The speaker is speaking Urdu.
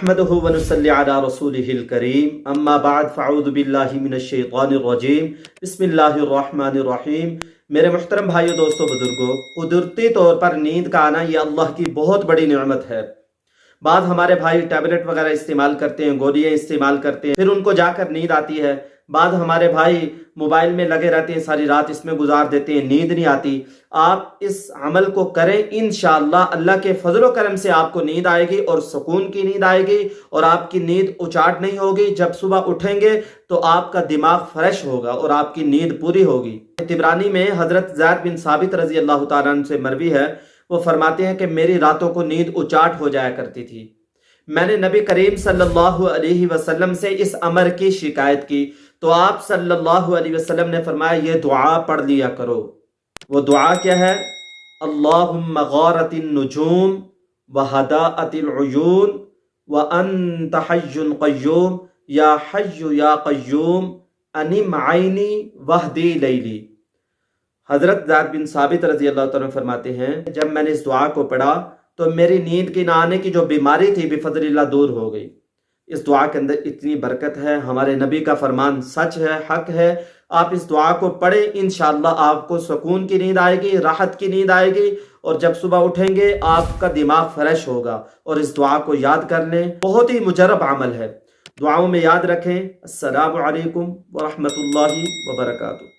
نحمده ونصلي على رسوله الكريم اما بعد فاعوذ باللہ من الشیطان الرجیم بسم اللہ الرحمن الرحیم۔ میرے محترم بھائیو، دوستو، بزرگوں، قدرتی طور پر نیند کا آنا یہ اللہ کی بہت بڑی نعمت ہے۔ بعض ہمارے بھائی ٹیبلٹ وغیرہ استعمال کرتے ہیں، گولیاں استعمال کرتے ہیں، پھر ان کو جا کر نیند آتی ہے۔ بعض ہمارے بھائی موبائل میں لگے رہتے ہیں، ساری رات اس میں گزار دیتے ہیں، نیند نہیں آتی۔ آپ اس عمل کو کریں، انشاءاللہ اللہ کے فضل و کرم سے آپ کو نیند آئے گی اور سکون کی نیند آئے گی، اور آپ کی نیند اچاٹ نہیں ہوگی۔ جب صبح اٹھیں گے تو آپ کا دماغ فریش ہوگا اور آپ کی نیند پوری ہوگی۔ طبرانی میں حضرت زید بن ثابت رضی اللہ تعالیٰ عنہ سے مروی ہے، وہ فرماتے ہیں کہ میری راتوں کو نیند اچاٹ ہو جایا کرتی تھی۔ میں نے نبی کریم صلی اللہ علیہ وسلم سے اس امر کی شکایت کی تو آپ صلی اللہ علیہ وسلم نے فرمایا یہ دعا پڑھ لیا کرو۔ وہ دعا کیا ہے؟ اللہم غارت النجوم وہداءت العیون وانت حی قیوم یا حی یا قیوم انم عینی وہدی لیلی۔ حضرت زید بن ثابت رضی اللہ تعالیٰ فرماتے ہیں جب میں نے اس دعا کو پڑھا تو میری نیند کی نہ آنے کی جو بیماری تھی بفضل اللہ دور ہو گئی۔ اس دعا کے اندر اتنی برکت ہے، ہمارے نبی کا فرمان سچ ہے، حق ہے۔ آپ اس دعا کو پڑھیں، انشاءاللہ آپ کو سکون کی نیند آئے گی، راحت کی نیند آئے گی، اور جب صبح اٹھیں گے آپ کا دماغ فریش ہوگا۔ اور اس دعا کو یاد کر لیں، بہت ہی مجرب عمل ہے، دعاؤں میں یاد رکھیں۔ السلام علیکم ورحمۃ اللہ وبرکاتہ۔